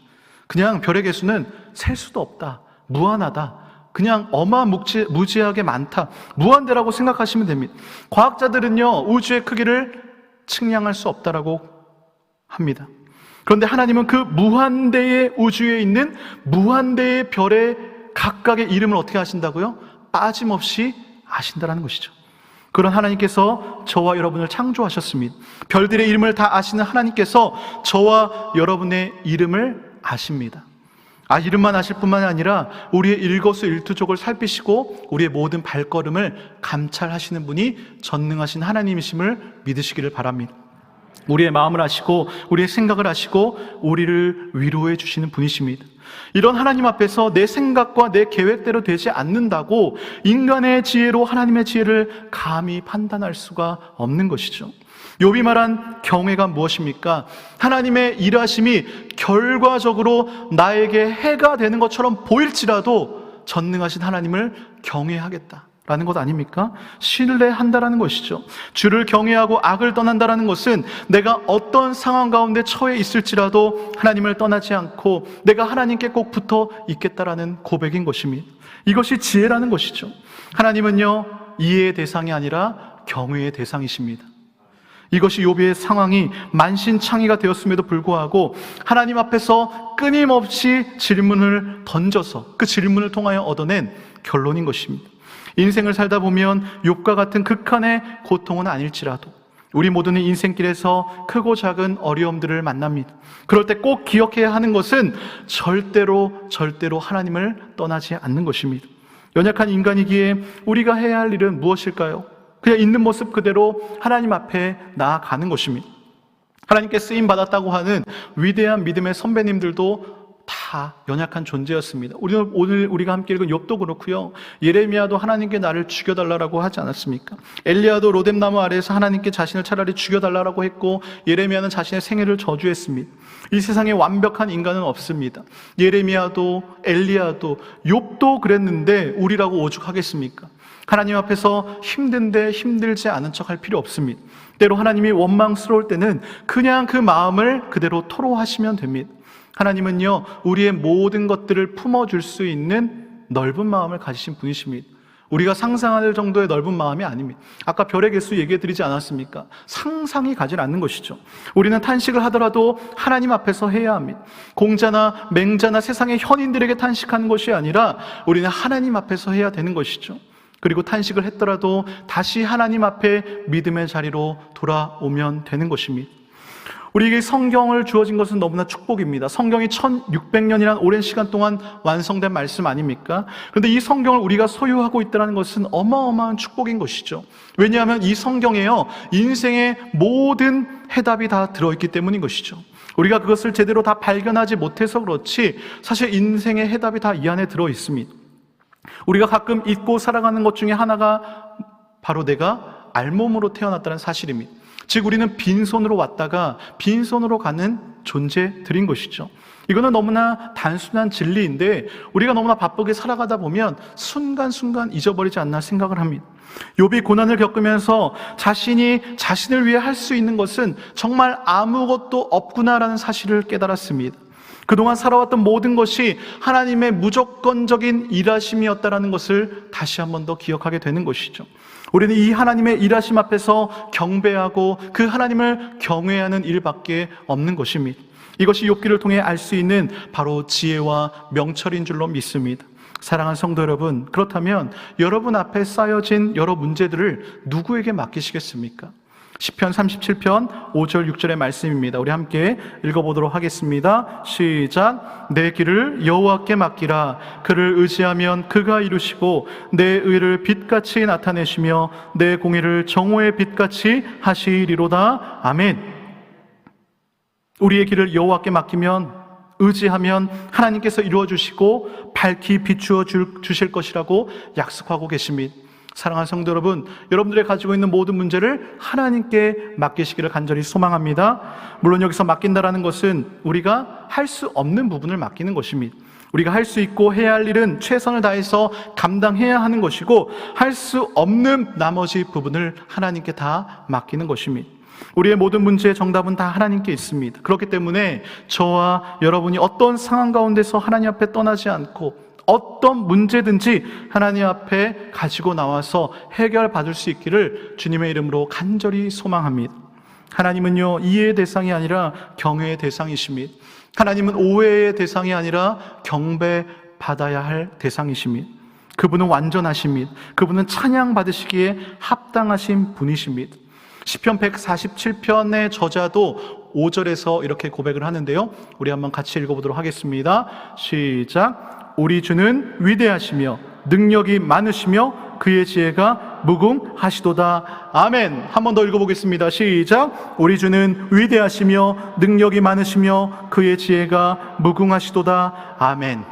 그냥 별의 개수는 셀 수도 없다, 무한하다, 그냥 어마무지하게 많다, 무한대라고 생각하시면 됩니다. 과학자들은요, 우주의 크기를 측량할 수 없다라고 합니다. 그런데 하나님은 그 무한대의 우주에 있는 무한대의 별의 각각의 이름을 어떻게 하신다고요? 빠짐없이 아신다라는 것이죠. 그런 하나님께서 저와 여러분을 창조하셨습니다. 별들의 이름을 다 아시는 하나님께서 저와 여러분의 이름을 아십니다. 이름만 아실 뿐만 아니라 우리의 일거수일투족을 살피시고 우리의 모든 발걸음을 감찰하시는 분이 전능하신 하나님이심을 믿으시기를 바랍니다. 우리의 마음을 아시고 우리의 생각을 아시고 우리를 위로해 주시는 분이십니다. 이런 하나님 앞에서 내 생각과 내 계획대로 되지 않는다고 인간의 지혜로 하나님의 지혜를 감히 판단할 수가 없는 것이죠. 욥이 말한 경외가 무엇입니까? 하나님의 일하심이 결과적으로 나에게 해가 되는 것처럼 보일지라도 전능하신 하나님을 경외하겠다라는 것 아닙니까? 신뢰한다라는 것이죠. 주를 경외하고 악을 떠난다라는 것은 내가 어떤 상황 가운데 처해 있을지라도 하나님을 떠나지 않고 내가 하나님께 꼭 붙어 있겠다라는 고백인 것입니다. 이것이 지혜라는 것이죠. 하나님은요, 이해의 대상이 아니라 경외의 대상이십니다. 이것이 욥의 상황이 만신창이가 되었음에도 불구하고 하나님 앞에서 끊임없이 질문을 던져서 그 질문을 통하여 얻어낸 결론인 것입니다. 인생을 살다 보면 욥과 같은 극한의 고통은 아닐지라도 우리 모두는 인생길에서 크고 작은 어려움들을 만납니다. 그럴 때 꼭 기억해야 하는 것은 절대로 하나님을 떠나지 않는 것입니다. 연약한 인간이기에 우리가 해야 할 일은 무엇일까요? 그냥 있는 모습 그대로 하나님 앞에 나아가는 것입니다. 하나님께 쓰임받았다고 하는 위대한 믿음의 선배님들도 다 연약한 존재였습니다. 오늘 우리가 함께 읽은 욥도 그렇고요, 예레미야도 하나님께 나를 죽여달라고 하지 않았습니까? 엘리야도 로뎀나무 아래에서 하나님께 자신을 차라리 죽여달라고 했고, 예레미야는 자신의 생애를 저주했습니다. 이 세상에 완벽한 인간은 없습니다. 예레미야도 엘리야도 욥도 그랬는데 우리라고 오죽하겠습니까? 하나님 앞에서 힘든데 힘들지 않은 척 할 필요 없습니다. 때로 하나님이 원망스러울 때는 그냥 그 마음을 그대로 토로하시면 됩니다. 하나님은요, 우리의 모든 것들을 품어줄 수 있는 넓은 마음을 가지신 분이십니다. 우리가 상상할 정도의 넓은 마음이 아닙니다. 아까 별의 개수 얘기해 드리지 않았습니까? 상상이 가지 않는 것이죠. 우리는 탄식을 하더라도 하나님 앞에서 해야 합니다. 공자나 맹자나 세상의 현인들에게 탄식하는 것이 아니라 우리는 하나님 앞에서 해야 되는 것이죠. 그리고 탄식을 했더라도 다시 하나님 앞에 믿음의 자리로 돌아오면 되는 것입니다. 우리에게 성경을 주어진 것은 너무나 축복입니다. 성경이 1600년이라는 오랜 시간 동안 완성된 말씀 아닙니까? 그런데 이 성경을 우리가 소유하고 있다는 것은 어마어마한 축복인 것이죠. 왜냐하면 이 성경에요, 인생의 모든 해답이 다 들어있기 때문인 것이죠. 우리가 그것을 제대로 다 발견하지 못해서 그렇지 사실 인생의 해답이 다 이 안에 들어있습니다. 우리가 가끔 잊고 살아가는 것 중에 하나가 바로 내가 알몸으로 태어났다는 사실입니다. 즉 우리는 빈손으로 왔다가 빈손으로 가는 존재들인 것이죠. 이거는 너무나 단순한 진리인데 우리가 너무나 바쁘게 살아가다 보면 순간순간 잊어버리지 않나 생각을 합니다. 욥이 고난을 겪으면서 자신이 자신을 위해 할 수 있는 것은 정말 아무것도 없구나라는 사실을 깨달았습니다. 그동안 살아왔던 모든 것이 하나님의 무조건적인 일하심이었다는 것을 다시 한 번 더 기억하게 되는 것이죠. 우리는 이 하나님의 일하심 앞에서 경배하고 그 하나님을 경외하는 일밖에 없는 것입니다. 이것이 욥기를 통해 알 수 있는 바로 지혜와 명철인 줄로 믿습니다. 사랑하는 성도 여러분, 그렇다면 여러분 앞에 쌓여진 여러 문제들을 누구에게 맡기시겠습니까? 시편 37편 5절 6절의 말씀입니다. 우리 함께 읽어보도록 하겠습니다. 시작. 내 길을 여호와께 맡기라. 그를 의지하면 그가 이루시고 내 의를 빛같이 나타내시며 내 공의를 정오의 빛같이 하시리로다. 아멘. 우리의 길을 여호와께 맡기면, 의지하면 하나님께서 이루어주시고 밝히 비추어 주실 것이라고 약속하고 계십니다. 사랑하는 성도 여러분, 여러분들이 가지고 있는 모든 문제를 하나님께 맡기시기를 간절히 소망합니다. 물론 여기서 맡긴다라는 것은 우리가 할 수 없는 부분을 맡기는 것입니다. 우리가 할 수 있고 해야 할 일은 최선을 다해서 감당해야 하는 것이고, 할 수 없는 나머지 부분을 하나님께 다 맡기는 것입니다. 우리의 모든 문제의 정답은 다 하나님께 있습니다. 그렇기 때문에 저와 여러분이 어떤 상황 가운데서 하나님 앞에 떠나지 않고 어떤 문제든지 하나님 앞에 가지고 나와서 해결받을 수 있기를 주님의 이름으로 간절히 소망합니다. 하나님은요, 이해의 대상이 아니라 경외의 대상이십니다. 하나님은 오해의 대상이 아니라 경배받아야 할 대상이십니다. 그분은 완전하십니다. 그분은 찬양받으시기에 합당하신 분이십니다. 시편 147편의 저자도 5절에서 이렇게 고백을 하는데요, 우리 한번 같이 읽어보도록 하겠습니다. 시작. 우리 주는 위대하시며 능력이 많으시며 그의 지혜가 무궁하시도다. 아멘. 한 번 더 읽어보겠습니다. 시작. 우리 주는 위대하시며 능력이 많으시며 그의 지혜가 무궁하시도다. 아멘.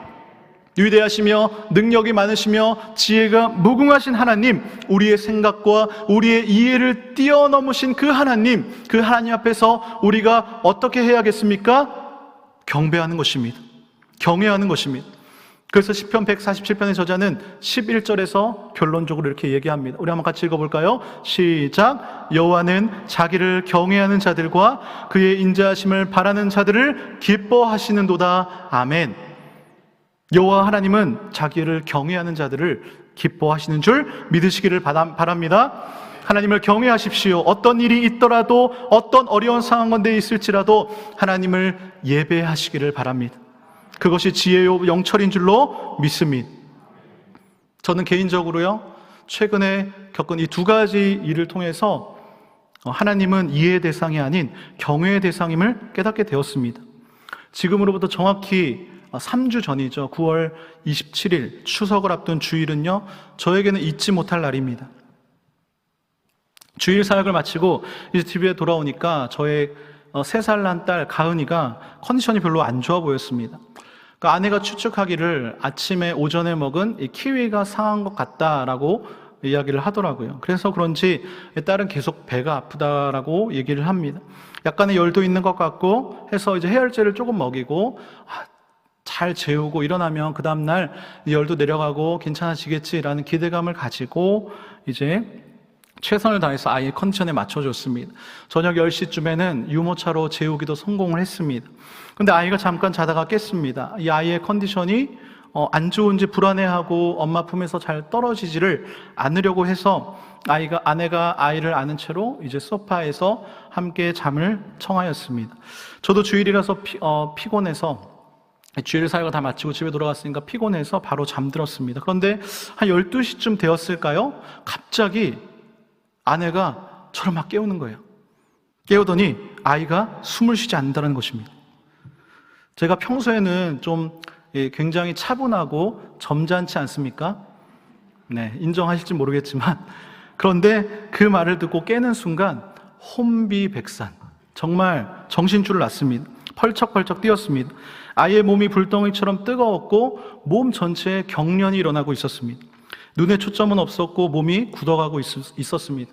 위대하시며 능력이 많으시며 지혜가 무궁하신 하나님, 우리의 생각과 우리의 이해를 뛰어넘으신 그 하나님 앞에서 우리가 어떻게 해야겠습니까? 경배하는 것입니다. 경외하는 것입니다. 그래서 시편 147편의 저자는 11절에서 결론적으로 이렇게 얘기합니다. 우리 한번 같이 읽어볼까요? 시작. 여호와는 자기를 경외하는 자들과 그의 인자하심을 바라는 자들을 기뻐하시는도다. 아멘. 여호와 하나님은 자기를 경외하는 자들을 기뻐하시는 줄 믿으시기를 바랍니다. 하나님을 경외하십시오. 어떤 일이 있더라도, 어떤 어려운 상황 가운데 있을지라도 하나님을 예배하시기를 바랍니다. 그것이 지혜요 영철인 줄로 믿습니다. 저는 개인적으로요, 최근에 겪은 이 두 가지 일을 통해서 하나님은 이해의 대상이 아닌 경외의 대상임을 깨닫게 되었습니다. 지금으로부터 정확히 3주 전이죠. 9월 27일 추석을 앞둔 주일은요, 저에게는 잊지 못할 날입니다. 주일 사역을 마치고 이제 집에 돌아오니까 저의 3살 난 딸 가은이가 컨디션이 별로 안 좋아 보였습니다. 그러니까 아내가 추측하기를 아침에 오전에 먹은 이 키위가 상한 것 같다라고 이야기를 하더라고요. 그래서 그런지 딸은 계속 배가 아프다라고 얘기를 합니다. 약간의 열도 있는 것 같고 해서 이제 해열제를 조금 먹이고 잘 재우고 일어나면 그 다음날 열도 내려가고 괜찮아지겠지라는 기대감을 가지고 이제 최선을 다해서 아이의 컨디션에 맞춰줬습니다. 저녁 10시쯤에는 유모차로 재우기도 성공을 했습니다. 근데 아이가 잠깐 자다가 깼습니다. 이 아이의 컨디션이 안 좋은지 불안해하고 엄마 품에서 잘 떨어지지를 않으려고 해서 아내가 아이를 안은 채로 이제 소파에서 함께 잠을 청하였습니다. 저도 주일이라서 피곤해서 주일 사역을 다 마치고 집에 돌아갔으니까 피곤해서 바로 잠들었습니다. 그런데 한 12시쯤 되었을까요? 갑자기 아내가 저를 막 깨우는 거예요. 깨우더니 아이가 숨을 쉬지 않는다는 것입니다. 제가 평소에는 좀 굉장히 차분하고 점잖지 않습니까? 네, 인정하실지 모르겠지만, 그런데 그 말을 듣고 깨는 순간 혼비백산, 정말 정신줄을 놨습니다. 펄쩍펄쩍 뛰었습니다. 아이의 몸이 불덩이처럼 뜨거웠고 몸 전체에 경련이 일어나고 있었습니다. 눈에 초점은 없었고 몸이 굳어가고 있었습니다.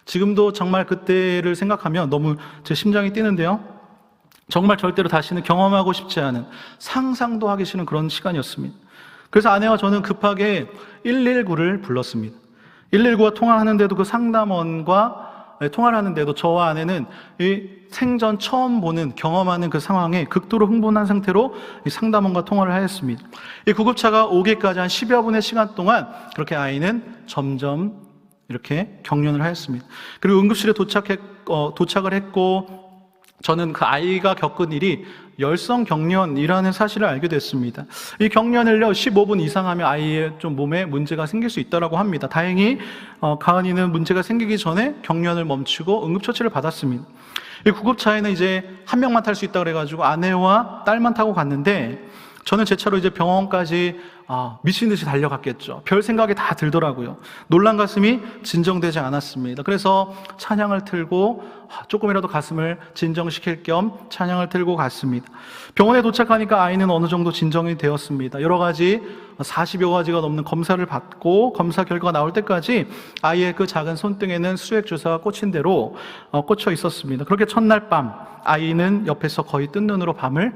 지금도 정말 그때를 생각하면 너무 제 심장이 뛰는데요, 정말 절대로 다시는 경험하고 싶지 않은, 상상도 하기 싫은 그런 시간이었습니다. 그래서 아내와 저는 급하게 119를 불렀습니다. 119와 통화하는데도, 그 상담원과 통화를 하는데도 저와 아내는 이 생전 처음 보는, 경험하는 그 상황에 극도로 흥분한 상태로 이 상담원과 통화를 하였습니다. 이 구급차가 오기까지 한 10여 분의 시간 동안 그렇게 아이는 점점 이렇게 경련을 하였습니다. 그리고 응급실에 도착을 했고 저는 그 아이가 겪은 일이 열성경련이라는 사실을 알게 됐습니다. 이 경련을요 15분 이상 하면 아이의 좀 몸에 문제가 생길 수 있다고 합니다. 다행히 가은이는 문제가 생기기 전에 경련을 멈추고 응급처치를 받았습니다. 이 구급차에는 이제 한 명만 탈 수 있다 그래가지고 아내와 딸만 타고 갔는데, 저는 제 차로 이제 병원까지 미친 듯이 달려갔겠죠. 별 생각이 다 들더라고요. 놀란 가슴이 진정되지 않았습니다. 그래서 찬양을 틀고 조금이라도 가슴을 진정시킬 겸 찬양을 틀고 갔습니다. 병원에 도착하니까 아이는 어느 정도 진정이 되었습니다. 여러 가지 40여 가지가 넘는 검사를 받고 검사 결과가 나올 때까지 아이의 그 작은 손등에는 수액 주사가 꽂힌 대로 꽂혀 있었습니다. 그렇게 첫날 밤 아이는 옆에서 거의 뜬 눈으로 밤을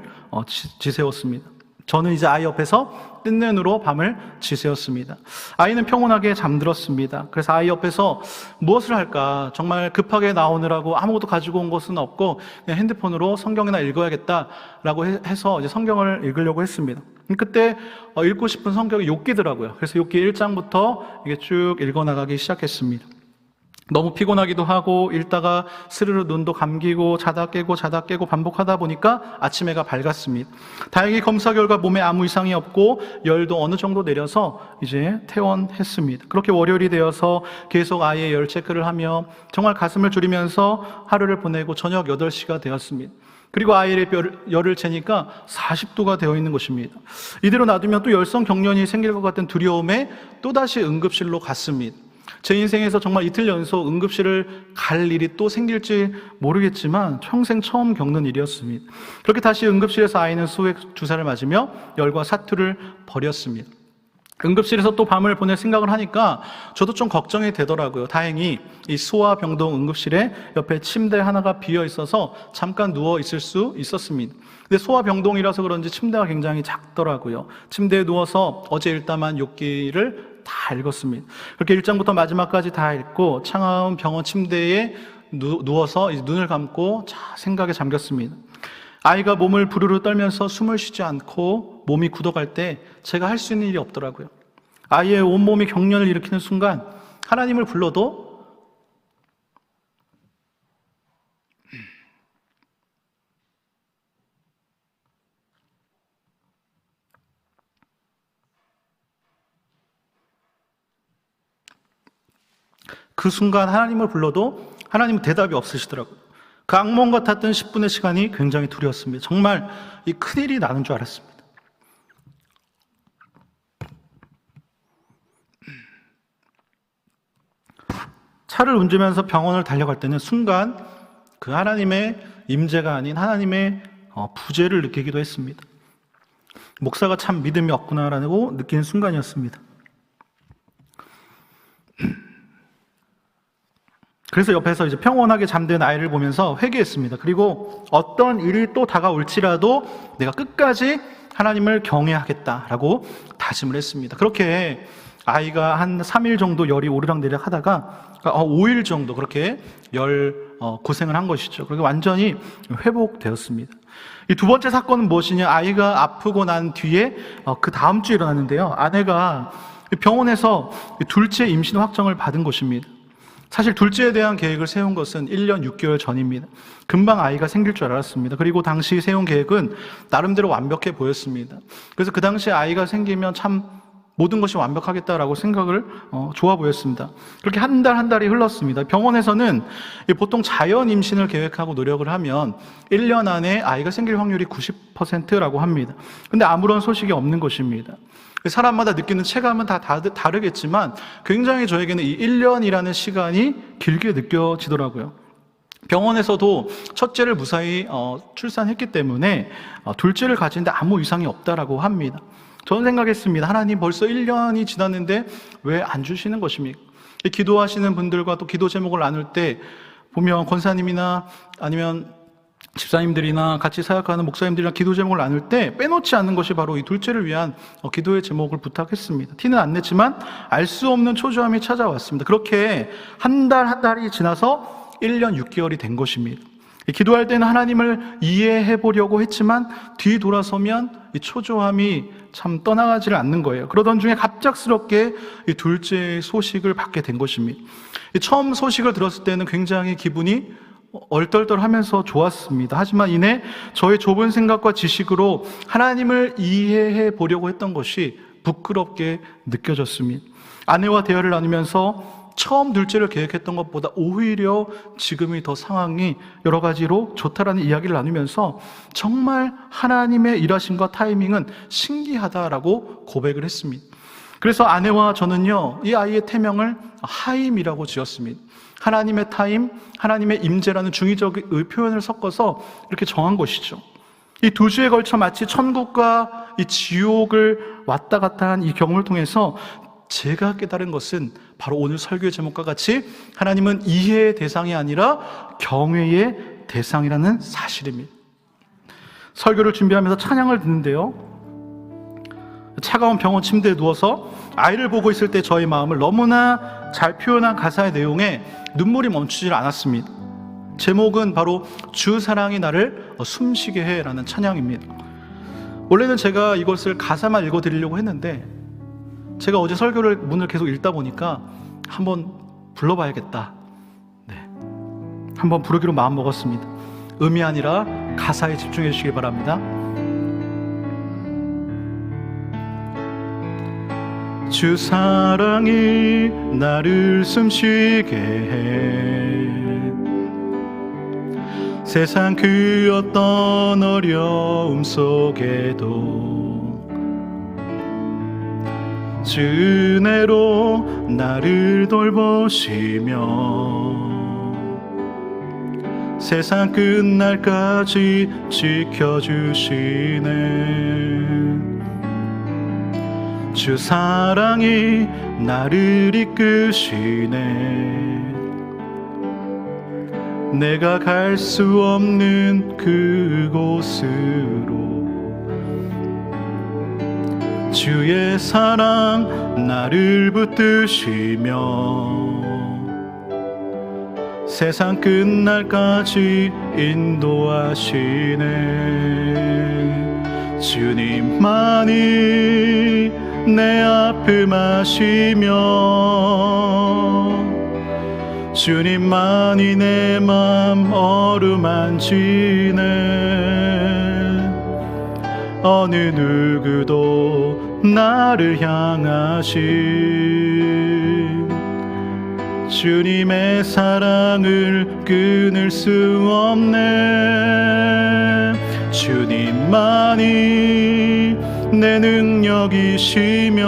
지새웠습니다. 저는 이제 아이 옆에서 뜬 눈으로 밤을 지새웠습니다. 아이는 평온하게 잠들었습니다. 그래서 아이 옆에서 무엇을 할까, 정말 급하게 나오느라고 아무것도 가지고 온 것은 없고 그냥 핸드폰으로 성경이나 읽어야겠다라고 해서 이제 성경을 읽으려고 했습니다. 그때 읽고 싶은 성경이 욥기더라고요. 그래서 욥기 1장부터 이게 쭉 읽어나가기 시작했습니다. 너무 피곤하기도 하고 읽다가 스르르 눈도 감기고 자다 깨고 반복하다 보니까 아침 해가 밝았습니다. 다행히 검사 결과 몸에 아무 이상이 없고 열도 어느 정도 내려서 이제 퇴원했습니다. 그렇게 월요일이 되어서 계속 아이의 열 체크를 하며 정말 가슴을 졸이면서 하루를 보내고 저녁 8시가 되었습니다. 그리고 아이의 열을 재니까 40도가 되어 있는 것입니다. 이대로 놔두면 또 열성 경련이 생길 것 같은 두려움에 또다시 응급실로 갔습니다. 제 인생에서 정말 이틀 연속 응급실을 갈 일이 또 생길지 모르겠지만 평생 처음 겪는 일이었습니다. 그렇게 다시 응급실에서 아이는 수액 주사를 맞으며 열과 사투를 벌였습니다. 응급실에서 또 밤을 보낼 생각을 하니까 저도 좀 걱정이 되더라고요. 다행히 이 소아병동 응급실에 옆에 침대 하나가 비어 있어서 잠깐 누워 있을 수 있었습니다. 근데 소아병동이라서 그런지 침대가 굉장히 작더라고요. 침대에 누워서 어제 읽다만 욥기를 다 읽었습니다. 그렇게 1장부터 마지막까지 다 읽고 창하은 병원 침대에 누워서 이제 눈을 감고 생각에 잠겼습니다. 아이가 몸을 부르르 떨면서 숨을 쉬지 않고 몸이 굳어갈 때 제가 할 수 있는 일이 없더라고요. 아이의 온몸이 경련을 일으키는 순간 하나님을 불러도 그 순간 하나님을 불러도 하나님은 대답이 없으시더라고요. 그 악몽 같았던 10분의 시간이 굉장히 두려웠습니다. 정말 이 큰일이 나는 줄 알았습니다. 차를 운전하면서 병원을 달려갈 때는 순간 그 하나님의 임재가 아닌 하나님의 부재를 느끼기도 했습니다. 목사가 참 믿음이 없구나라고 느끼는 순간이었습니다. 그래서 옆에서 이제 평온하게 잠든 아이를 보면서 회개했습니다. 그리고 어떤 일이 또 다가올지라도 내가 끝까지 하나님을 경외하겠다라고 다짐을 했습니다. 그렇게 아이가 한 3일 정도 열이 오르락내리락 하다가 5일 정도 그렇게 고생을 한 것이죠. 그리고 완전히 회복되었습니다. 이 두 번째 사건은 무엇이냐? 아이가 아프고 난 뒤에 그 다음 주에 일어났는데요. 아내가 병원에서 둘째 임신 확정을 받은 것입니다. 사실 둘째에 대한 계획을 세운 것은 1년 6개월 전입니다. 금방 아이가 생길 줄 알았습니다. 그리고 당시 세운 계획은 나름대로 완벽해 보였습니다. 그래서 그 당시에 아이가 생기면 참 모든 것이 완벽하겠다라고 생각을 좋아 보였습니다. 그렇게 한 달이 흘렀습니다. 병원에서는 보통 자연 임신을 계획하고 노력을 하면 1년 안에 아이가 생길 확률이 90%라고 합니다. 근데 아무런 소식이 없는 것입니다. 사람마다 느끼는 체감은 다 다르겠지만 굉장히 저에게는 이 1년이라는 시간이 길게 느껴지더라고요. 병원에서도 첫째를 무사히 출산했기 때문에 둘째를 가지는데 아무 이상이 없다라고 합니다. 저는 생각했습니다. 하나님, 벌써 1년이 지났는데 왜 안 주시는 것입니까? 기도하시는 분들과 또 기도 제목을 나눌 때 보면 권사님이나 아니면 집사님들이나 같이 사역하는 목사님들이랑 기도 제목을 나눌 때 빼놓지 않는 것이 바로 이 둘째를 위한 기도의 제목을 부탁했습니다. 티는 안 냈지만 알 수 없는 초조함이 찾아왔습니다. 그렇게 한 달이 지나서 1년 6개월이 된 것입니다. 기도할 때는 하나님을 이해해 보려고 했지만 뒤돌아서면 이 초조함이 참 떠나가지를 않는 거예요. 그러던 중에 갑작스럽게 이 둘째의 소식을 받게 된 것입니다. 처음 소식을 들었을 때는 굉장히 기분이 얼떨떨하면서 좋았습니다. 하지만 이내 저의 좁은 생각과 지식으로 하나님을 이해해 보려고 했던 것이 부끄럽게 느껴졌습니다. 아내와 대화를 나누면서 처음 둘째를 계획했던 것보다 오히려 지금이 더 상황이 여러 가지로 좋다라는 이야기를 나누면서 정말 하나님의 일하심과 타이밍은 신기하다라고 고백을 했습니다. 그래서 아내와 저는요, 이 아이의 태명을 하임이라고 지었습니다. 하나님의 타임, 하나님의 임재라는 중의적 표현을 섞어서 이렇게 정한 것이죠. 이 두 주에 걸쳐 마치 천국과 이 지옥을 왔다 갔다 한 이 경험을 통해서 제가 깨달은 것은 바로 오늘 설교의 제목과 같이 하나님은 이해의 대상이 아니라 경외의 대상이라는 사실입니다. 설교를 준비하면서 찬양을 듣는데요, 차가운 병원 침대에 누워서 아이를 보고 있을 때 저의 마음을 너무나 잘 표현한 가사의 내용에 눈물이 멈추질 않았습니다. 제목은 바로 주 사랑이 나를 숨쉬게 해 라는 찬양입니다. 원래는 제가 이것을 가사만 읽어드리려고 했는데 제가 어제 설교를 문을 계속 읽다 보니까 한번 불러봐야겠다, 한번 부르기로 마음먹었습니다. 음이 아니라 가사에 집중해 주시기 바랍니다. 주 사랑이 나를 숨쉬게 해 세상 그 어떤 어려움 속에도 주 은혜로 나를 돌보시며 세상 끝날까지 지켜주시네. 주 사랑이 나를 이끄시네. 내가 갈 수 없는 그곳으로 주의 사랑 나를 붙드시며 세상 끝날까지 인도하시네. 주님만이 내 아픔 아시며 주님만이 내 맘 어루만지네. 어느 누구도 나를 향하신 주님의 사랑을 끊을 수 없네. 주님만이 내 능력이시며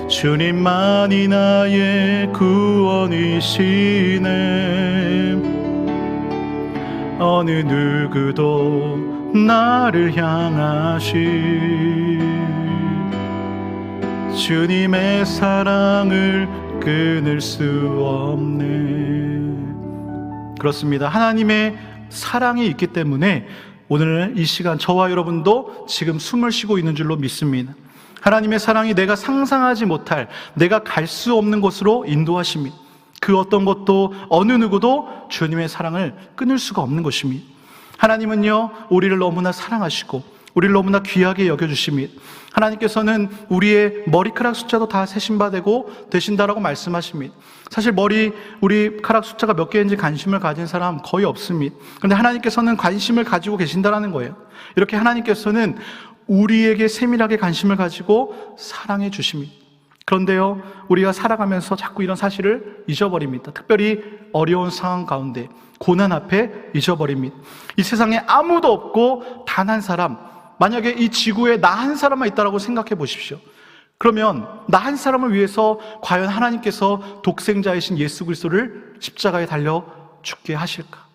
주님만이 나의 구원이시네. 어느 누구도 나를 향하신 주님의 사랑을 끊을 수 없네. 그렇습니다. 하나님의 사랑이 있기 때문에 오늘 이 시간 저와 여러분도 지금 숨을 쉬고 있는 줄로 믿습니다. 하나님의 사랑이 내가 상상하지 못할, 내가 갈 수 없는 곳으로 인도하십니다. 그 어떤 것도 어느 누구도 주님의 사랑을 끊을 수가 없는 것입니다. 하나님은요, 우리를 너무나 사랑하시고 우리를 너무나 귀하게 여겨주십니다. 하나님께서는 우리의 머리카락 숫자도 다 세신바되고 되신다라고 말씀하십니다. 사실 우리카락 숫자가 몇 개인지 관심을 가진 사람 거의 없습니다. 그런데 하나님께서는 관심을 가지고 계신다라는 거예요. 이렇게 하나님께서는 우리에게 세밀하게 관심을 가지고 사랑해 주십니다. 그런데요, 우리가 살아가면서 자꾸 이런 사실을 잊어버립니다. 특별히 어려운 상황 가운데, 고난 앞에 잊어버립니다. 이 세상에 아무도 없고 단 한 사람, 만약에 이 지구에 나 한 사람만 있다라고 생각해 보십시오. 그러면 나 한 사람을 위해서 과연 하나님께서 독생자이신 예수 그리스도를 십자가에 달려 죽게 하실까?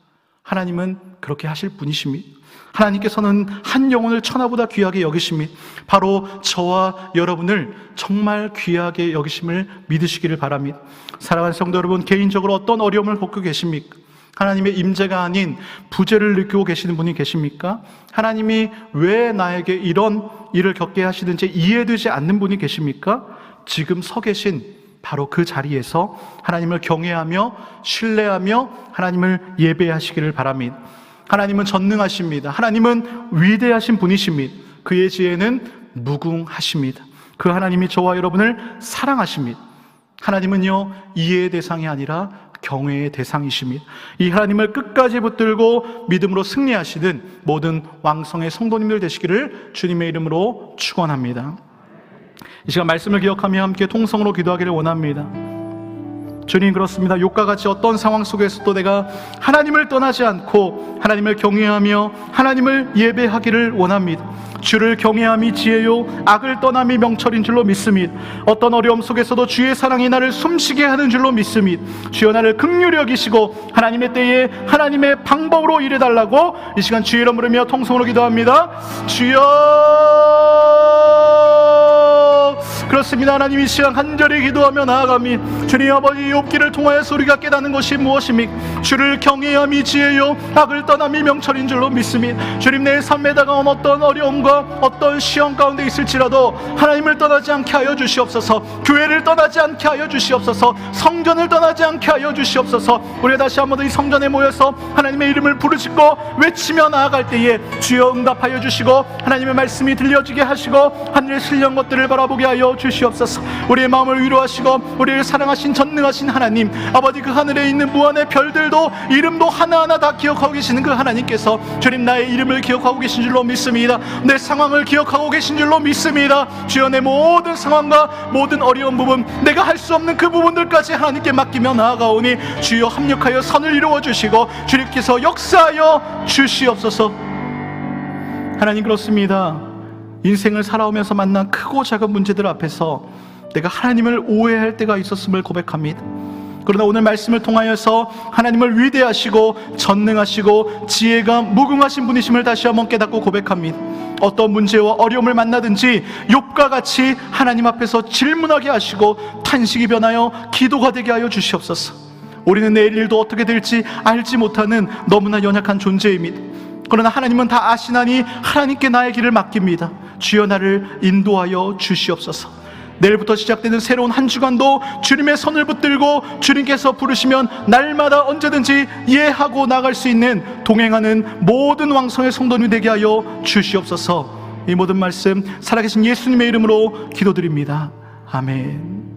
하나님은 그렇게 하실 분이십니다. 하나님께서는 한 영혼을 천하보다 귀하게 여기십니다. 바로 저와 여러분을 정말 귀하게 여기심을 믿으시기를 바랍니다. 사랑하는 성도 여러분, 개인적으로 어떤 어려움을 겪고 계십니까? 하나님의 임재가 아닌 부재를 느끼고 계시는 분이 계십니까? 하나님이 왜 나에게 이런 일을 겪게 하시는지 이해되지 않는 분이 계십니까? 지금 서 계신 바로 그 자리에서 하나님을 경외하며 신뢰하며 하나님을 예배하시기를 바랍니다. 하나님은 전능하십니다. 하나님은 위대하신 분이십니다. 그의 지혜는 무궁하십니다. 그 하나님이 저와 여러분을 사랑하십니다. 하나님은요, 이해의 대상이 아니라 경외의 대상이십니다. 이 하나님을 끝까지 붙들고 믿음으로 승리하시는 모든 왕성의 성도님들 되시기를 주님의 이름으로 축원합니다. 이 시간 말씀을 기억하며 함께 통성으로 기도하기를 원합니다. 주님, 그렇습니다. 욥과 같이 어떤 상황 속에서도 내가 하나님을 떠나지 않고 하나님을 경외하며 하나님을 예배하기를 원합니다. 주를 경외함이 지혜요 악을 떠남이 명철인 줄로 믿습니다. 어떤 어려움 속에서도 주의 사랑이 나를 숨쉬게 하는 줄로 믿습니다. 주여, 나를 긍휼히 여기시고 하나님의 때에 하나님의 방법으로 일해달라고 이 시간 주의 이름 부르며 통성으로 기도합니다. 주여, 그렇습니다. 하나님, 이 시간 간절히 기도하며 나아갑니다. 주님 아버지, 욥기를 통하여서 우리가 깨닫는 것이 무엇입니까? 주를 경외함이 지혜요 악을 떠남이 명철인 줄로 믿습니다. 주님, 내 삶에 다가온 어떤 어려움과 어떤 시험 가운데 있을지라도 하나님을 떠나지 않게 하여 주시옵소서. 교회를 떠나지 않게 하여 주시옵소서. 성전을 떠나지 않게 하여 주시옵소서. 우리가 다시 한번 이 성전에 모여서 하나님의 이름을 부르짖고 외치며 나아갈 때에 주여 응답하여 주시고 하나님의 말씀이 들려지게 하시고 하늘의 신령 것들을 바라보게 하여 주시옵소서. 우리의 마음을 위로하시고 우리를 사랑하신 전능하신 하나님 아버지, 그 하늘에 있는 무한의 별들도 이름도 하나하나 다 기억하고 계시는 그 하나님께서 주님, 나의 이름을 기억하고 계신 줄로 믿습니다. 내 상황을 기억하고 계신 줄로 믿습니다. 주여, 내 모든 상황과 모든 어려운 부분, 내가 할 수 없는 그 부분들까지 하나님께 맡기며 나아가오니 주여 합력하여 선을 이루어 주시고 주님께서 역사하여 주시옵소서. 하나님, 그렇습니다. 인생을 살아오면서 만난 크고 작은 문제들 앞에서 내가 하나님을 오해할 때가 있었음을 고백합니다. 그러나 오늘 말씀을 통하여서 하나님을 위대하시고 전능하시고 지혜가 무궁하신 분이심을 다시 한번 깨닫고 고백합니다. 어떤 문제와 어려움을 만나든지 욥과 같이 하나님 앞에서 질문하게 하시고 탄식이 변하여 기도가 되게 하여 주시옵소서. 우리는 내일 일도 어떻게 될지 알지 못하는 너무나 연약한 존재입니다. 그러나 하나님은 다 아시나니 하나님께 나의 길을 맡깁니다. 주여, 나를 인도하여 주시옵소서. 내일부터 시작되는 새로운 한 주간도 주님의 손을 붙들고 주님께서 부르시면 날마다 언제든지 예하고 나갈 수 있는 동행하는 모든 왕성의 성도님이 되게 하여 주시옵소서. 이 모든 말씀 살아계신 예수님의 이름으로 기도드립니다. 아멘.